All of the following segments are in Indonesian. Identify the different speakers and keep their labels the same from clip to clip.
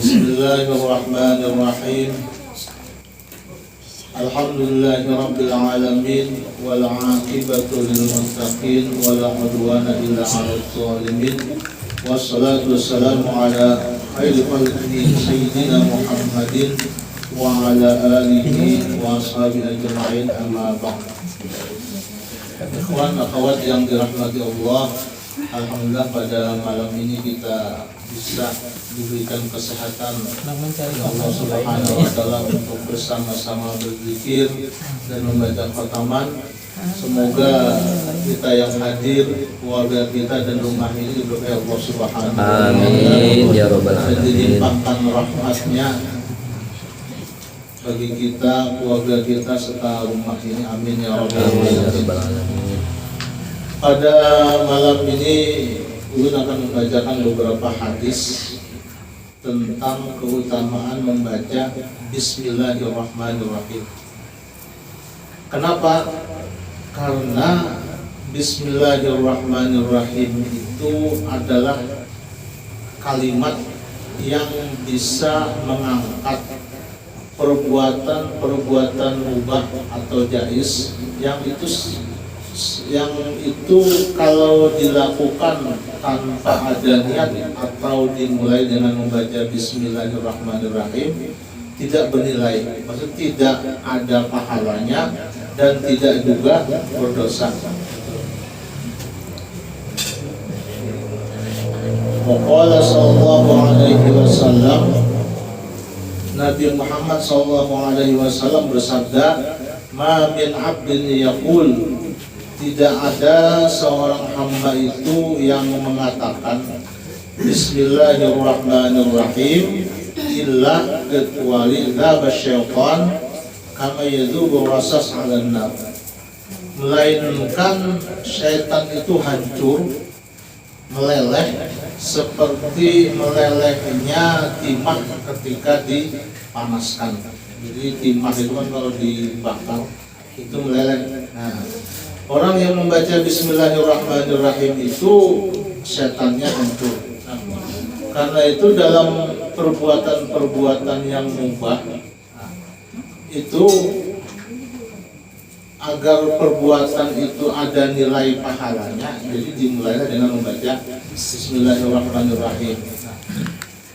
Speaker 1: Bismillahirrahmanirrahim. Alhamdulillahirabbil alamin wal 'aqibatu lil muttaqin wala 'udwana illa 'alal zalimin. Wassalatu wassalamu ala khairil khalqi sayyidina Muhammadin wa ala alihi wa ashabihi ajma'in, amma ba'd. Ikhwan akhwat yang dirahmati Allah, alhamdulillah pada malam ini kita bisa diberikan kesehatan Allah Subhanahu wa taala untuk bersama-sama berzikir dan membaca khataman. Semoga kita yang hadir, keluarga kita dan rumah ini diberkahi Allah Subhanahu wa taala.
Speaker 2: Amin ya rabbal alamin.
Speaker 1: Dan dilimpahkan rahmatnya bagi kita, keluarga kita serta rumah ini. Amin ya rabbal alamin. Pada malam ini Ulun akan membacakan beberapa hadis tentang keutamaan membaca Bismillahirrahmanirrahim. Kenapa? Karena Bismillahirrahmanirrahim itu adalah kalimat yang bisa mengangkat perbuatan-perbuatan mubah atau jaiz yang itu kalau dilakukan tanpa ada niat atau dimulai dengan membaca Bismillahirrahmanirrahim tidak bernilai, maksudnya tidak ada pahalanya dan tidak juga berdosa. Waqala sallallahu alaihi wasallam, Nabi Muhammad sallallahu alaihi wasallam bersabda, "Ma min 'abdin yaqul", tidak ada seorang hamba itu yang mengatakan Bismillahirrahmanirrahim illa kecuali dzaba syaitan kama yadzubu rasas 'alan nar, melainkan syaitan itu hancur, meleleh seperti melelehnya timah ketika dipanaskan. Jadi timah itu kan kalau dibakar itu meleleh. Nah, orang yang membaca Bismillahirrahmanirrahim itu setannya hancur. Karena itu dalam perbuatan-perbuatan yang mubah itu, agar perbuatan itu ada nilai pahalanya, jadi dimulailah dengan membaca Bismillahirrahmanirrahim.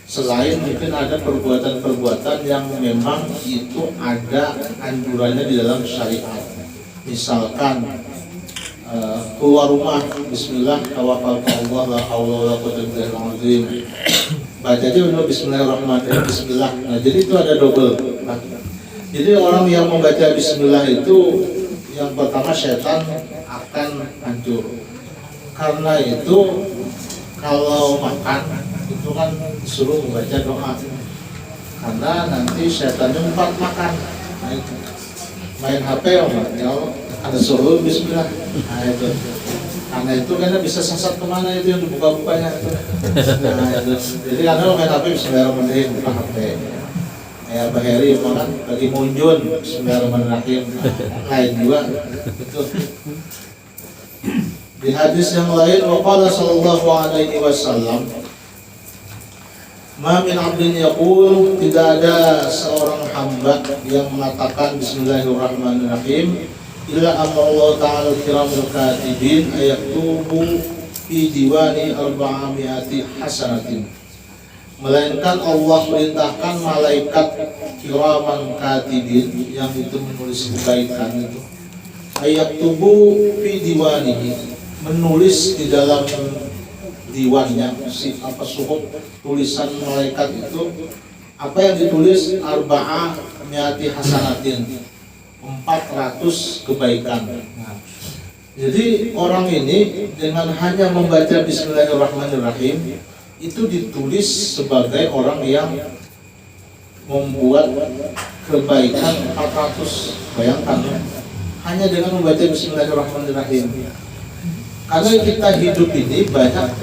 Speaker 1: Selain mungkin ada perbuatan-perbuatan yang memang itu ada anjurannya di dalam syariat. Misalkan keluar rumah Bismillah tawakkaltu Allah la haula wala quwwata illa billah, baca aja dulu Bismillahirrahmanirrahim, Bismillah. Nah, jadi itu ada double. Jadi orang yang membaca Bismillah itu yang pertama setan akan hancur. Karena itu kalau makan itu kan disuruh membaca doa, karena nanti setannya empat makan. Nah, itu main HP ya ada suruh Bismillah. Nah, itu karena itu karena bisa sasar kemana itu yang dibuka-bukanya itu. Nah, itu. Jadi karena main HP Bismillahirrahmanirrahim, buka HP. Ya Bahari kan lagi munjun Bismillahirrahmanirrahim. Lain juga itu. Di hadis yang lain, waqala sallallahu alaihi wasallam, "Ma min 'abdin yaqul", tidak ada seorang hamba yang mengatakan Bismillahirrahmanirrahim, illa Allah ta'ala kiramul katibin ayaktubu fi diwani 400 hasanatin, melainkan Allah perintahkan malaikat kiraman katibin yang itu menulis kebaikan itu, ayaktubu fi diwanihi, menulis di dalam diwannya, suhuf tulisan malaikat itu, apa yang ditulis 400 hasanatin, 400 kebaikan. Nah, jadi orang ini dengan hanya membaca Bismillahirrahmanirrahim itu ditulis sebagai orang yang membuat kebaikan 400. Bayangkan, hanya dengan membaca Bismillahirrahmanirrahim. Karena kita hidup ini banyak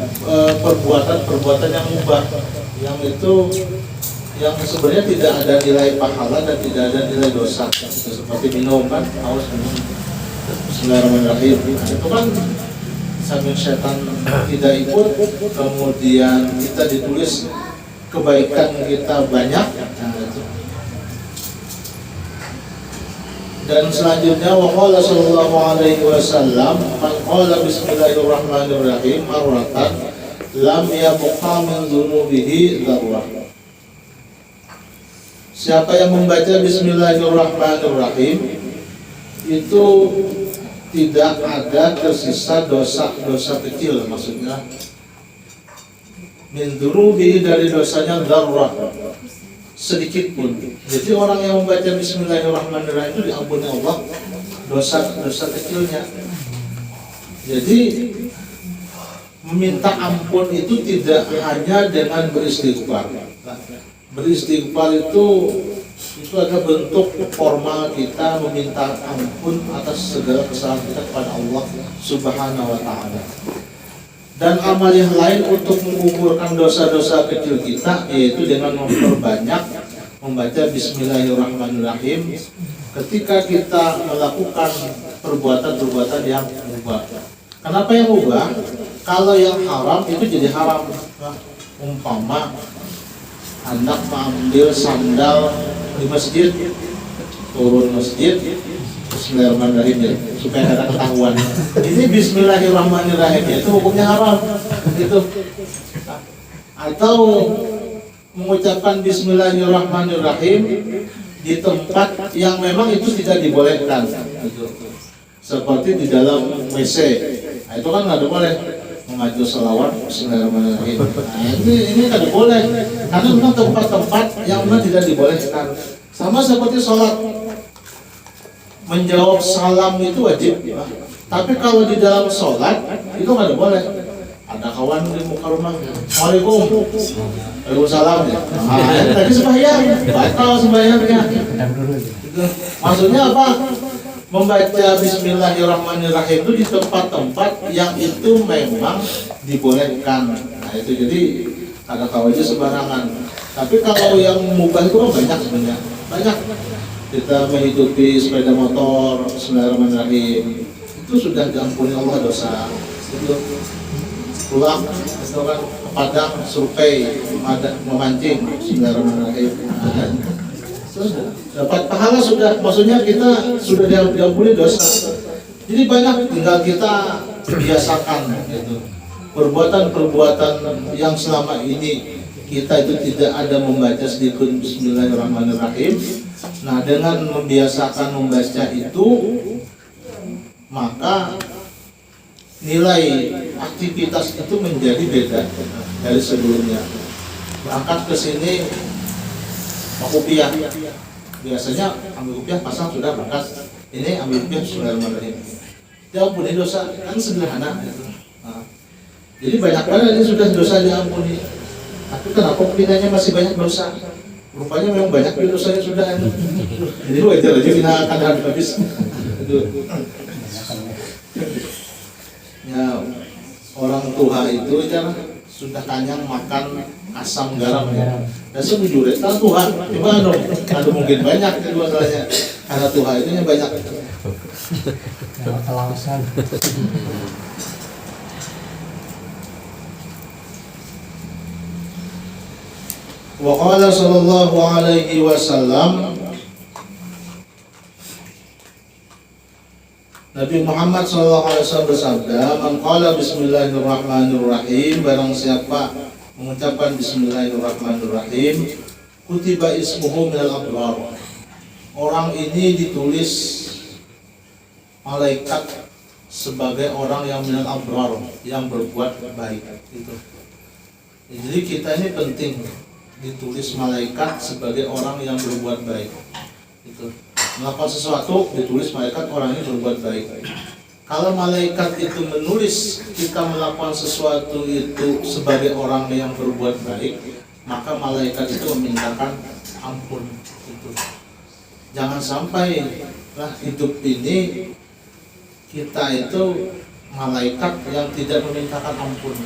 Speaker 1: perbuatan-perbuatan yang mubah, yang itu yang sebenarnya tidak ada nilai pahala dan tidak ada nilai dosa, seperti minum kan, haus minum Bismillahirrahmanirrahim. Nah, itu kan sambil setan tidak ikut, kemudian kita ditulis kebaikan kita banyak. Nah, itu. Dan selanjutnya waqala sallallahu alaihi wasallam man qala bismillahirrahmanirrahim marratan lam yabqa min dzunubihi dzarrah. Siapa yang membaca bismillahirrahmanirrahim itu tidak ada tersisa dosa-dosa kecil, maksudnya min dzunubihi dari dosanya dzarrah sedikit pun. Jadi orang yang membaca bismillahirrahmanirrahim itu diampuni Allah dosa-dosa kecilnya. Jadi meminta ampun itu tidak hanya dengan beristighfar. Beristighfar itu ada bentuk formal kita meminta ampun atas segala kesalahan kita kepada Allah Subhanahu wa taala. Dan amal yang lain untuk mengukurkan dosa-dosa kecil kita yaitu dengan memperbanyak membaca bismillahirrahmanirrahim ketika kita melakukan perbuatan-perbuatan yang mubah. Kenapa yang mubah? Kalau yang haram itu jadi haram. Umpama anak mengambil sandal di masjid, turun masjid, bismillahirrahmanirrahim supaya ada ketahuan. Ini bismillahirrahmanirrahim itu hukumnya haram gitu. Atau mengucapkan bismillahirrahmanirrahim di tempat yang memang itu tidak dibolehkan gitu. Seperti di dalam WC. Nah, itu kan nggak boleh membaca selawat bismillahirrahmanirrahim. Nah, ini nggak boleh karena memang tempat-tempat yang memang tidak dibolehkan. Sama seperti sholat. Menjawab salam itu wajib, tapi kalau di dalam sholat itu nggak boleh. Ada kawan di muka rumah, Assalamualaikum, Waalaikumsalam ya. Tadi sembahyang, batal sembahyangnya. Maksudnya apa? Membaca bismillahirrahmanirrahim itu di tempat-tempat yang itu memang dibolehkan. Nah itu jadi ada kawannya sembarangan. Tapi kalau yang mubah itu kan banyak sebenarnya, banyak. Kita menghidupi sepeda motor, bismillahirrahmanirrahim, itu sudah diampuni Allah dosa. Itu pulang, itu kan ke Padang, survei, memancing, bismillahirrahmanirrahim. Sudah dapat pahala sudah, maksudnya kita sudah diampuni dosa. Jadi banyak, tinggal kita biasakan gitu. Perbuatan-perbuatan yang selama ini kita itu tidak ada membaca sedikit bismillahirrahmanirrahim. Nah, dengan membiasakan membaca itu, maka nilai aktivitas itu menjadi beda dari sebelumnya. Berangkat ke sini mau kopiah, biasanya ambil kopiah pasang sudah berangkat. Ini ambil kopiah bismillahirrahmanirrahim. Diampuni dosa, kan sederhana. Nah, jadi banyak banget ini sudah dosa diampuni. Tapi kenapa pindahnya masih banyak dosa? Rupanya memang banyak dosanya sudah. Jadi wajar aja kita akan habis. Ya, orang tua itu ya sudah kenyang makan asam garam ya. Dan sejujurnya kalau Tuhan, gimana dong? Ada mungkin banyak itu masalahnya. Karena Tuhan itu yang banyak.
Speaker 3: Alasan.
Speaker 1: Wa qala sallallahu alaihi wasallam, Nabi Muhammad sallallahu alaihi wasallam bersabda, "Man qala bismillahirrahmanirrahim, barang siapa mengucapkan bismillahirrahmanirrahim, kutiba ismuhu minal abrar." Orang ini ditulis malaikat sebagai orang yang minal abrar, yang berbuat baik itu. Jadi kita ini penting ditulis malaikat sebagai orang yang berbuat baik. Itu melakukan sesuatu ditulis malaikat orang ini berbuat baik. Kalau malaikat itu menulis kita melakukan sesuatu itu sebagai orang yang berbuat baik, maka malaikat itu memintakan ampun. Itu jangan sampai lah hidup ini kita itu malaikat yang tidak memintakan ampun.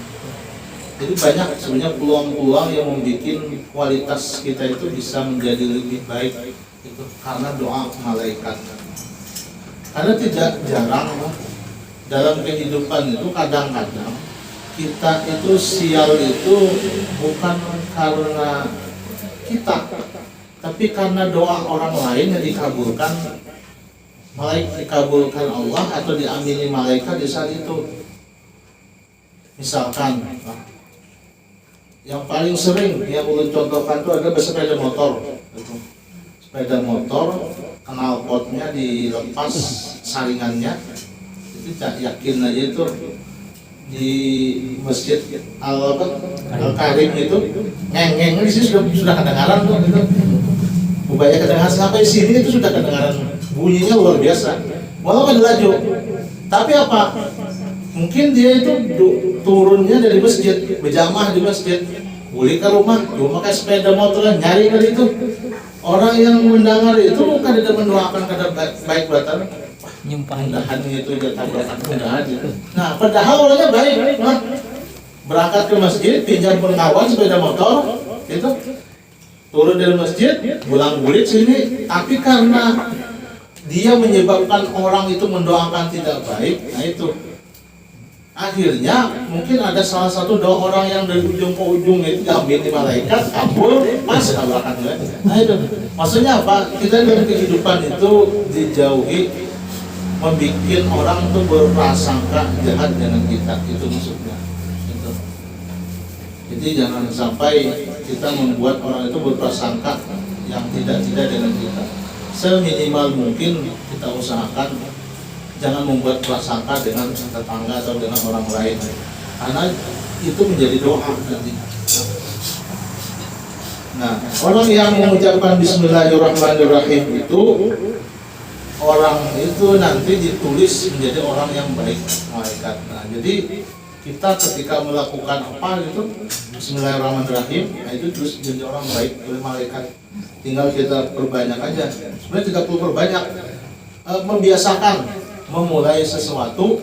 Speaker 1: Jadi banyak sebenarnya peluang-peluang yang membuat kualitas kita itu bisa menjadi lebih baik itu karena doa malaikat. Karena tidak jarang dalam kehidupan itu kadang-kadang kita itu sial itu bukan karena kita, tapi karena doa orang lain yang dikabulkan, dikabulkan Allah atau diamini malaikat di saat itu. Misalkan, yang paling sering yang ulun contohkan itu adalah bersepeda motor. Sepeda motor, knalpotnya dilepas saringannya, itu yakin aja itu di masjid Al-Karim itu ngeng-ngeng di sini sudah kedengaran tuh gitu. Upaya kedengaran sampai sini itu sudah kedengaran bunyinya luar biasa. Walaupun laju, tapi apa? Mungkin dia itu turunnya dari masjid, berjamaah di masjid, boleh ke rumah, cuma pakai sepeda motor nyari kali itu. Orang yang mendengar itu bukan tidak mendoakan kada baik buatan. Mudahan itu dia tabrakan mudahan itu. Nah, padahal orangnya baik, berangkat ke masjid, pinjam pengawan sepeda motor, itu turun dari masjid, pulang bulit sini, tapi karena dia menyebabkan orang itu mendoakan tidak baik, nah itu akhirnya mungkin ada salah satu doa orang yang dari ujung ke ujung itu diambil di malaikat, kabul, pas tabrakan. Nah itu maksudnya apa? Kita dalam kehidupan itu dijauhi membuat orang itu berprasangka jahat dengan kita, itu maksudnya. Itu. Jadi jangan sampai kita membuat orang itu berprasangka yang tidak dengan kita. Seminimal mungkin kita usahakan jangan membuat prasangka dengan tetangga atau dengan orang lain, karena itu menjadi doa nanti. Nah, orang yang mengucapkan Bismillahirrahmanirrahim itu orang itu nanti ditulis menjadi orang yang baik malaikat. Nah, jadi kita ketika melakukan apa itu Bismillahirrahmanirrahim, nah itu terus jadi orang baik oleh malaikat. Tinggal kita perbanyak aja. Sebenarnya tidak perlu perbanyak, membiasakan memulai sesuatu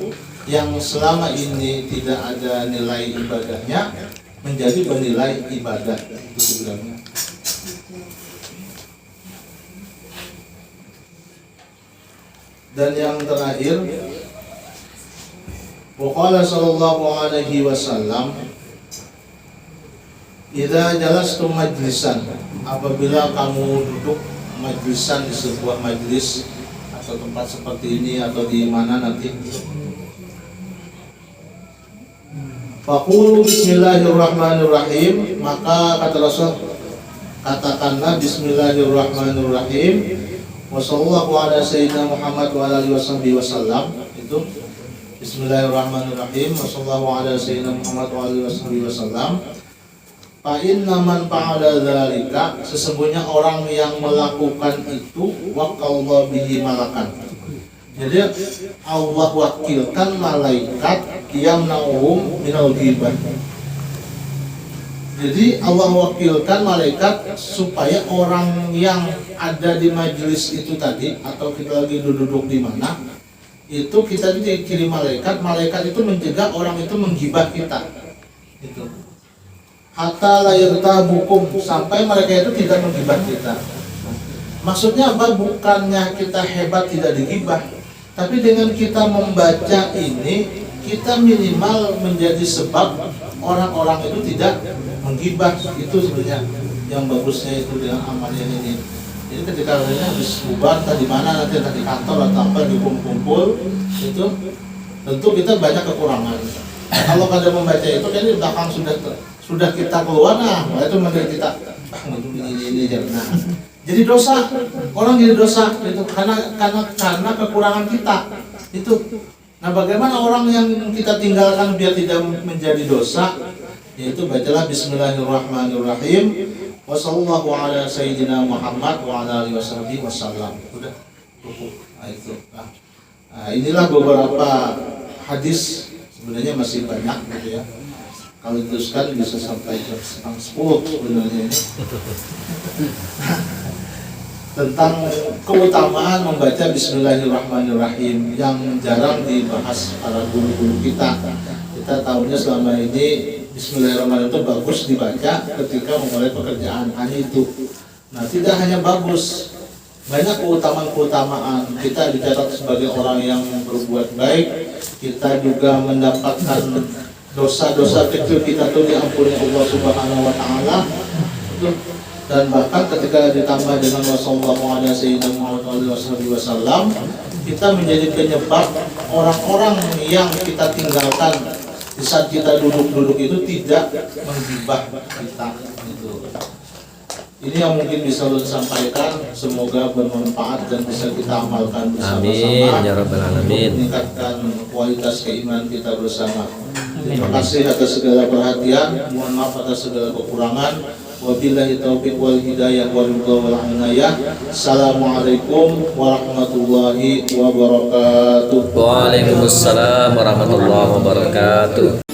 Speaker 1: yang selama ini tidak ada nilai ibadahnya menjadi bernilai ibadah, itu sebenarnya. Dan yang terakhir, waqala sallallahu alaihi wasallam, idza jalastum majlisan, apabila kamu duduk majlisan di sebuah majlis atau tempat seperti ini atau di mana nanti, faqulu bismillahirrahmanirrahim, maka kata Rasul, katakanlah bismillahirrahmanirrahim, wa sallallahu ala sayyidina Muhammad wa alihi wasallam. Itu bismillahirrahmanirrahim, wa sallallahu ala sayyidina Muhammad wa alihi wasallam. Fa inna man fa'ala dzalika, sesungguhnya orang yang melakukan itu, waqallahu bihi malakan. Jadi Allah wakilkan malaikat yamna'uhum minal ghibah. Jadi Allah wakilkan malaikat supaya orang yang ada di majelis itu tadi, atau kita lagi duduk di mana, itu kita dikirim malaikat, malaikat itu mencegah orang itu menggibah kita. Itu. Hatta la yartabukum, sampai mereka itu tidak menggibah kita. Maksudnya apa? Bukannya kita hebat tidak digibah, tapi dengan kita membaca ini, kita minimal menjadi sebab orang-orang itu tidak menggibah. Itu sebenarnya yang bagusnya itu dengan amalnya ini. Jadi ketika kalian habis bubar tadi mana, nanti di kantor atau apa dikumpul, itu tentu kita banyak kekurangan. Kalau kada membaca itu kan di belakang sudah kita keluar, nah itu menjadi kita ini aja. Nah, jadi dosa, orang jadi dosa itu karena kekurangan kita itu. Nah, bagaimana orang yang kita tinggalkan biar tidak menjadi dosa? Yaitu bacalah Bismillahirrahmanirrahim, wa sallallahu ala sayyidina Muhammad wa ala alihi wasallam. Sudah cukup. Nah, itu. Nah, inilah beberapa hadis, sebenarnya masih banyak gitu ya. Kalau diteruskan bisa sampai jam 10 sebenarnya ini. Tentang keutamaan membaca Bismillahirrahmanirrahim yang jarang dibahas para guru-guru kita. Kita tahunya selama ini Bismillahirrahmanirrahim itu bagus dibaca ketika memulai pekerjaan, hanya itu. Nah, tidak hanya bagus, banyak keutamaan-keutamaan. Kita dicatat sebagai orang yang berbuat baik, kita juga mendapatkan dosa-dosa kecil kita tuh diampuni Allah Subhanahu wa taala. Dan bahkan ketika ditambah dengan sallallahu alaihi wasallam, kita menjadi penyebab orang-orang yang kita tinggalkan di saat kita duduk-duduk itu tidak menggibah kita gitu. Ini yang mungkin bisa lu sampaikan, semoga bermanfaat dan bisa kita amalkan bersama-sama.
Speaker 2: Amin ya rabbal alamin.
Speaker 1: Meningkatkan kualitas keimanan kita bersama. Terima kasih atas segala perhatian, mohon maaf atas segala kekurangan. Wabillahi taufiq wal hidayah wal ridha wal inayah. Assalamualaikum warahmatullahi wabarakatuh.
Speaker 2: Waalaikumsalam warahmatullahi wabarakatuh.